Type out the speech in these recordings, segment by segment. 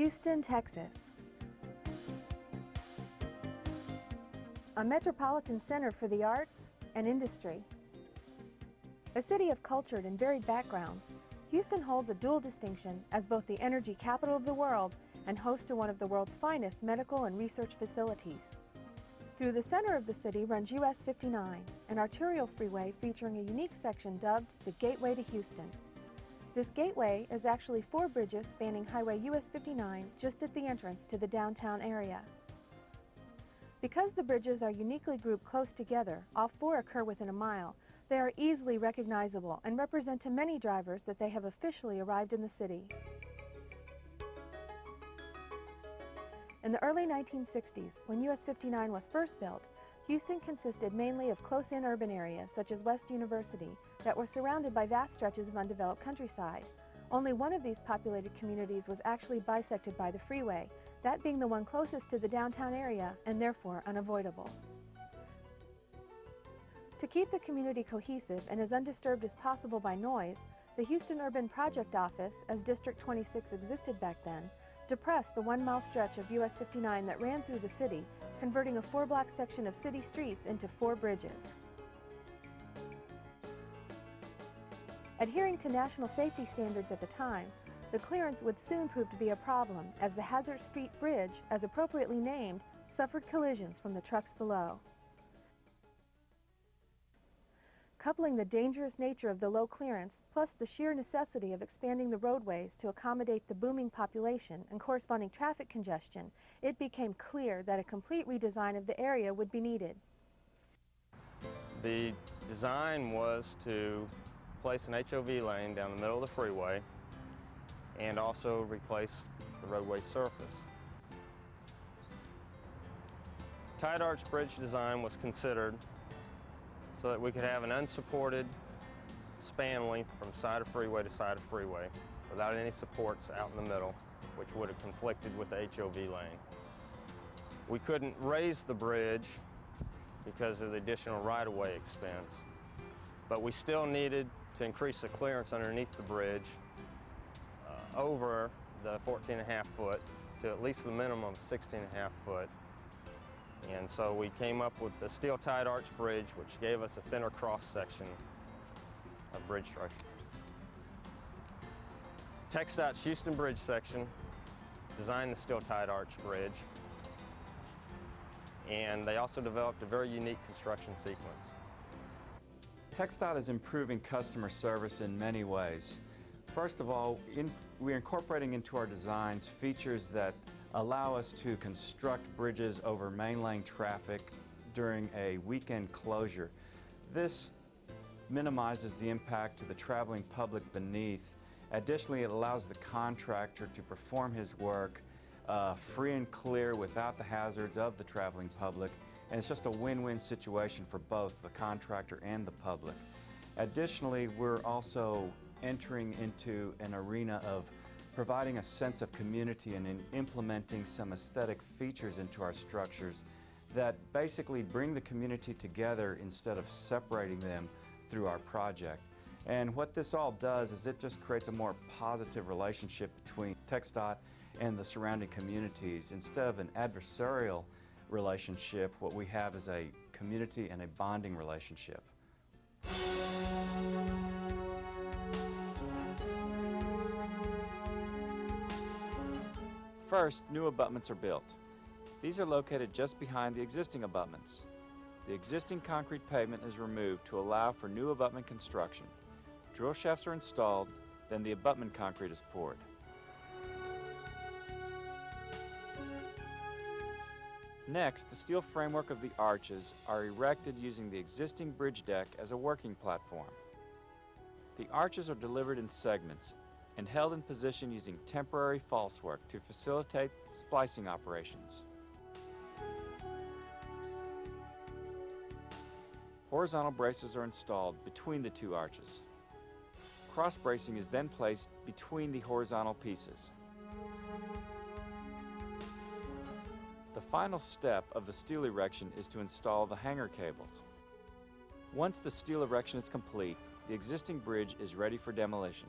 Houston, Texas. A metropolitan center for the arts and industry. A city of cultured and varied backgrounds, Houston holds a dual distinction as both the energy capital of the world and host to one of the world's finest medical and research facilities. Through the center of the city runs US 59, an arterial freeway featuring a unique section dubbed the Gateway to Houston. This gateway is actually 4 bridges spanning Highway US 59 just at the entrance to the downtown area. Because the bridges are uniquely grouped close together, all 4 occur within a mile, they are easily recognizable and represent to many drivers that they have officially arrived in the city. In the early 1960s, when US 59 was first built, Houston consisted mainly of close-in urban areas such as West University that were surrounded by vast stretches of undeveloped countryside. Only one of these populated communities was actually bisected by the freeway, that being the one closest to the downtown area and therefore unavoidable. To keep the community cohesive and as undisturbed as possible by noise, the Houston Urban Project Office, as District 26 existed back then, depressed the 1-mile stretch of US 59 that ran through the city, converting a 4-block section of city streets into 4 bridges. Adhering to national safety standards at the time, the clearance would soon prove to be a problem as the Hazard Street Bridge, as appropriately named, suffered collisions from the trucks below. Coupling the dangerous nature of the low clearance, plus the sheer necessity of expanding the roadways to accommodate the booming population and corresponding traffic congestion, it became clear that a complete redesign of the area would be needed. The design was to place an HOV lane down the middle of the freeway and also replace the roadway surface. Tide arch bridge design was considered so that we could have an unsupported span length from side of freeway to side of freeway without any supports out in the middle, which would have conflicted with the HOV lane. We couldn't raise the bridge because of the additional right-of-way expense, but we still needed to increase the clearance underneath the bridge over the 14.5 foot to at least the minimum of 16.5 foot. And so we came up with the steel tide arch bridge, which gave us a thinner cross section of bridge structure. TxDOT's Houston Bridge section designed the steel tide arch bridge, and they also developed a very unique construction sequence. TxDOT is improving customer service in many ways. First of all, we're incorporating into our designs features that allow us to construct bridges over main lane traffic during a weekend closure. This minimizes the impact to the traveling public beneath. Additionally, it allows the contractor to perform his work free and clear without the hazards of the traveling public, and it's just a win-win situation for both the contractor and the public. Additionally, we're also entering into an arena of providing a sense of community and in implementing some aesthetic features into our structures that basically bring the community together instead of separating them through our project. And what this all does is it just creates a more positive relationship between TxDOT and the surrounding communities. Instead of an adversarial relationship, what we have is a community and a bonding relationship. First, new abutments are built. These are located just behind the existing abutments. The existing concrete pavement is removed to allow for new abutment construction. Drill shafts are installed, then the abutment concrete is poured. Next, the steel framework of the arches are erected using the existing bridge deck as a working platform. The arches are delivered in segments and held in position using temporary falsework to facilitate splicing operations. Horizontal braces are installed between the 2 arches. Cross bracing is then placed between the horizontal pieces. The final step of the steel erection is to install the hanger cables. Once the steel erection is complete, the existing bridge is ready for demolition.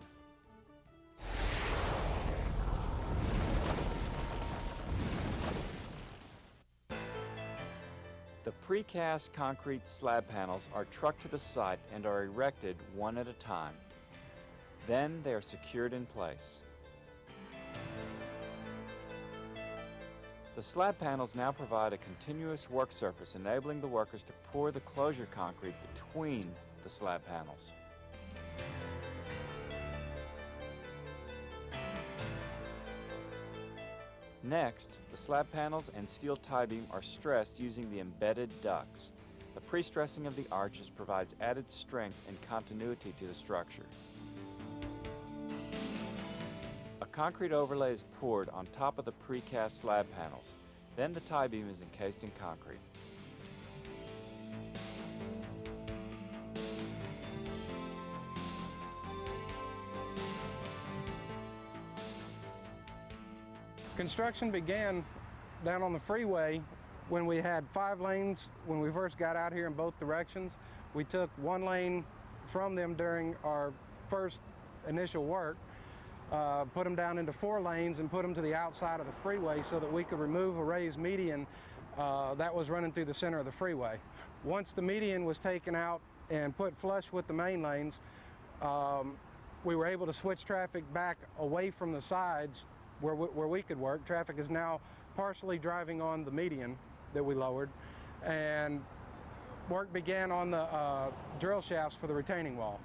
precast concrete slab panels are trucked to the site and are erected one at a time. Then they are secured in place. The slab panels now provide a continuous work surface, enabling the workers to pour the closure concrete between the slab panels. Next, the slab panels and steel tie beam are stressed using the embedded ducts. The pre-stressing of the arches provides added strength and continuity to the structure. A concrete overlay is poured on top of the precast slab panels. Then the tie beam is encased in concrete. Construction began down on the freeway when we had 5 lanes when we first got out here in both directions. We took 1 lane from them during our first initial work, put them down into 4 lanes and put them to the outside of the freeway so that we could remove a raised median that was running through the center of the freeway. Once the median was taken out and put flush with the main lanes, we were able to switch traffic back away from the sides where we could work. Traffic is now partially driving on the median that we lowered, and work began on the drill shafts for the retaining wall.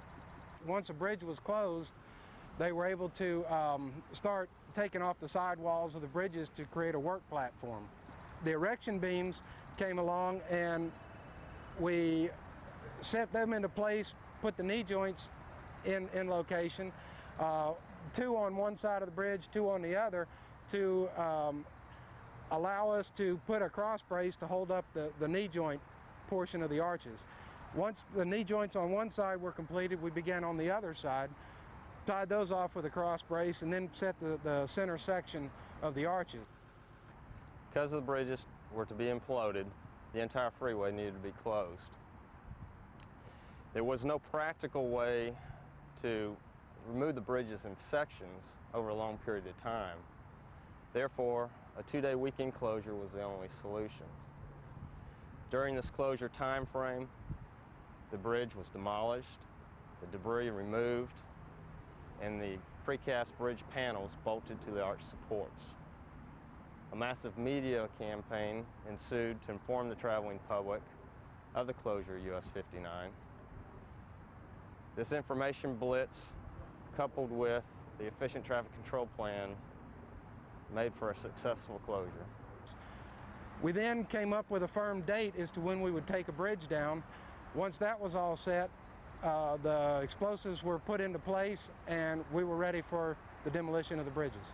Once a bridge was closed, they were able to start taking off the sidewalls of the bridges to create a work platform. The erection beams came along and we set them into place, put the knee joints in location, 2 on one side of the bridge, 2 on the other, to allow us to put a cross brace to hold up the knee joint portion of the arches. Once the knee joints on one side were completed, we began on the other side, tied those off with a cross brace, and then set the center section of the arches. Because the bridges were to be imploded, the entire freeway needed to be closed. There was no practical way to remove the bridges in sections over a long period of time. Therefore, a 2-day weekend closure was the only solution. During this closure time frame, the bridge was demolished, the debris removed, and the precast bridge panels bolted to the arch supports. A massive media campaign ensued to inform the traveling public of the closure of US 59. This information blitz, coupled with the efficient traffic control plan, made for a successful closure. We then came up with a firm date as to when we would take a bridge down. Once that was all set, the explosives were put into place and we were ready for the demolition of the bridges.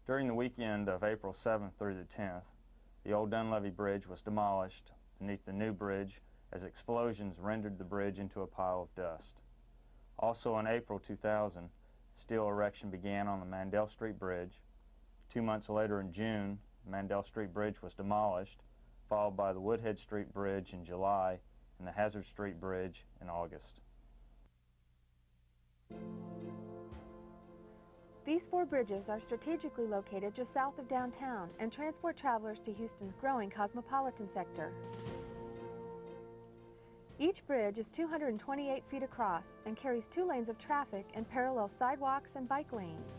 During the weekend of April 7th through the 10th, the old Dunleavy Bridge was demolished beneath the new bridge as explosions rendered the bridge into a pile of dust. Also in April 2000, steel erection began on the Mandel Street Bridge. 2 months later in June, the Mandel Street Bridge was demolished, followed by the Woodhead Street Bridge in July and the Hazard Street Bridge in August. These 4 bridges are strategically located just south of downtown and transport travelers to Houston's growing cosmopolitan sector. Each bridge is 228 feet across and carries 2 lanes of traffic and parallel sidewalks and bike lanes.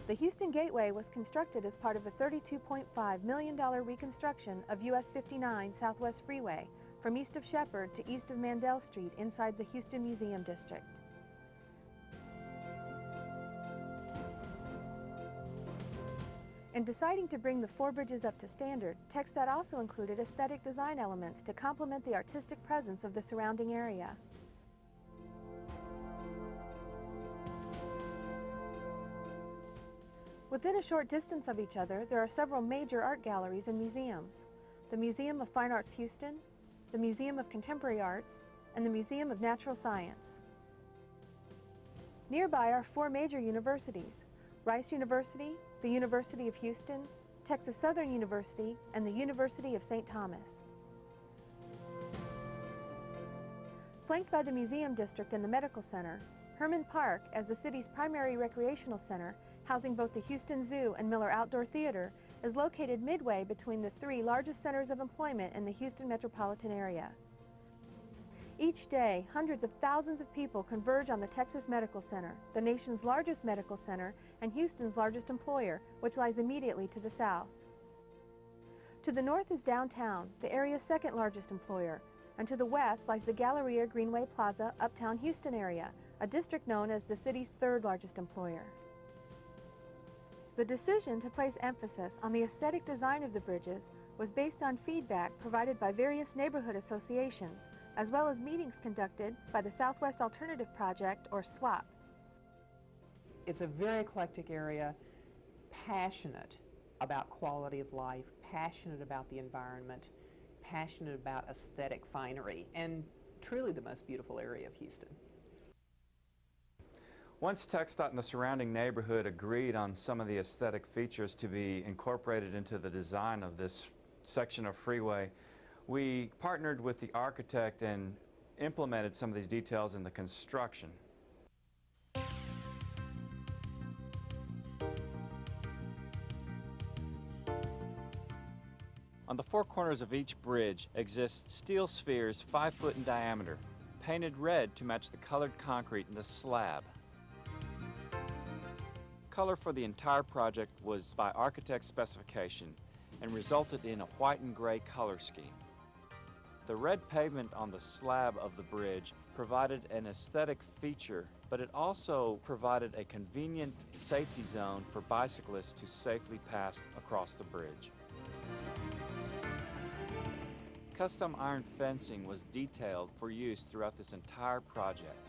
The Houston Gateway was constructed as part of a $32.5 million reconstruction of US 59 Southwest Freeway from east of Shepherd to east of Mandel Street inside the Houston Museum District. In deciding to bring the 4 bridges up to standard, TxDOT also included aesthetic design elements to complement the artistic presence of the surrounding area. Within a short distance of each other, there are several major art galleries and museums: the Museum of Fine Arts Houston, the Museum of Contemporary Arts, and the Museum of Natural Science. Nearby are 4 major universities: Rice University, the University of Houston, Texas Southern University, and the University of St. Thomas. Flanked by the Museum District and the Medical Center, Herman Park, as the city's primary recreational center, housing both the Houston Zoo and Miller Outdoor Theater, is located midway between the 3 largest centers of employment in the Houston metropolitan area. Each day, hundreds of thousands of people converge on the Texas Medical Center, the nation's largest medical center and Houston's largest employer, which lies immediately to the south. To the north is downtown, the area's 2nd largest employer, and to the west lies the Galleria Greenway Plaza Uptown Houston area, a district known as the city's 3rd largest employer. The decision to place emphasis on the aesthetic design of the bridges was based on feedback provided by various neighborhood associations, as well as meetings conducted by the Southwest Alternative Project, or SWAP. It's a very eclectic area, passionate about quality of life, passionate about the environment, passionate about aesthetic finery, and truly the most beautiful area of Houston. Once TxDOT and the surrounding neighborhood agreed on some of the aesthetic features to be incorporated into the design of this section of freeway, we partnered with the architect and implemented some of these details in the construction. On the 4 corners of each bridge exist steel spheres 5 foot in diameter, painted red to match the colored concrete in the slab. Color for the entire project was by architect's specification and resulted in a white and gray color scheme. The red pavement on the slab of the bridge provided an aesthetic feature, but it also provided a convenient safety zone for bicyclists to safely pass across the bridge. Custom iron fencing was detailed for use throughout this entire project.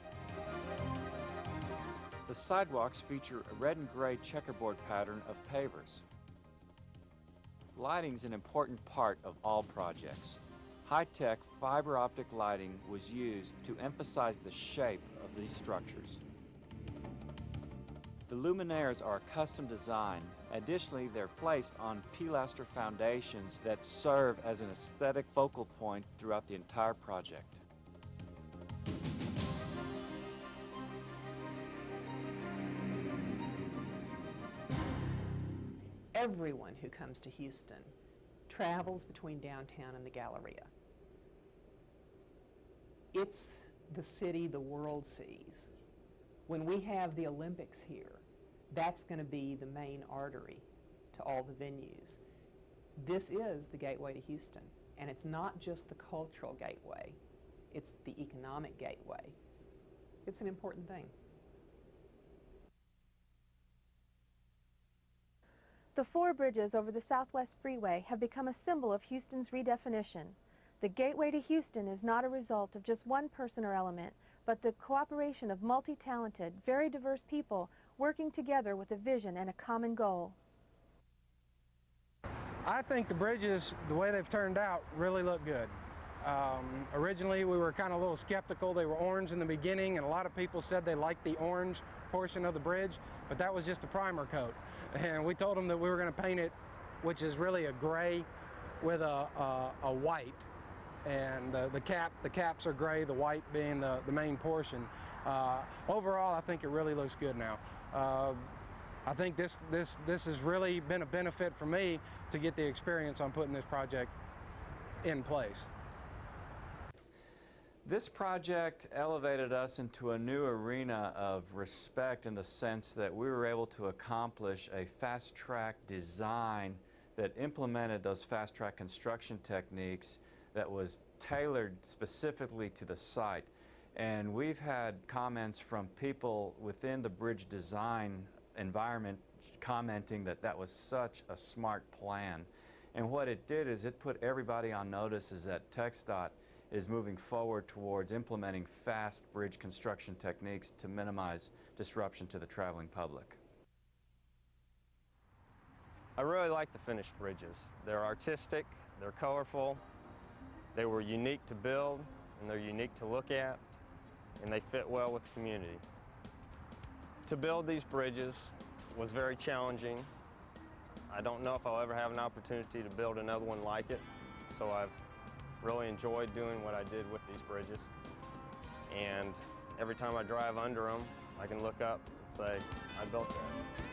The sidewalks feature a red and gray checkerboard pattern of pavers. Lighting is an important part of all projects. High-tech fiber optic lighting was used to emphasize the shape of these structures. The luminaires are a custom design. Additionally, they're placed on pilaster foundations that serve as an aesthetic focal point throughout the entire project. Everyone who comes to Houston travels between downtown and the Galleria. It's the city the world sees. When we have the Olympics here, that's going to be the main artery to all the venues. This is the gateway to Houston, and it's not just the cultural gateway, it's the economic gateway. It's an important thing. The 4 bridges over the Southwest Freeway have become a symbol of Houston's redefinition. The gateway to Houston is not a result of just one person or element, but the cooperation of multi-talented, very diverse people working together with a vision and a common goal. I think the bridges, the way they've turned out, really look good. Originally, we were kind of a little skeptical. They were orange in the beginning, and a lot of people said they liked the orange portion of the bridge, but that was just a primer coat. And we told them that we were going to paint it, which is really a gray with a white. and the caps are gray, the white being the main portion. Overall, I think it really looks good now. I think this has really been a benefit for me to get the experience on putting this project in place. This project elevated us into a new arena of respect in the sense that we were able to accomplish a fast-track design that implemented those fast-track construction techniques that was tailored specifically to the site. And we've had comments from people within the bridge design environment commenting that that was such a smart plan. And what it did is it put everybody on notice is that TxDOT is moving forward towards implementing fast bridge construction techniques to minimize disruption to the traveling public. I really like the finished bridges. They're artistic, they're colorful, they were unique to build, and they're unique to look at, and they fit well with the community. To build these bridges was very challenging. I don't know if I'll ever have an opportunity to build another one like it, so I've really enjoyed doing what I did with these bridges. And every time I drive under them, I can look up and say, I built that.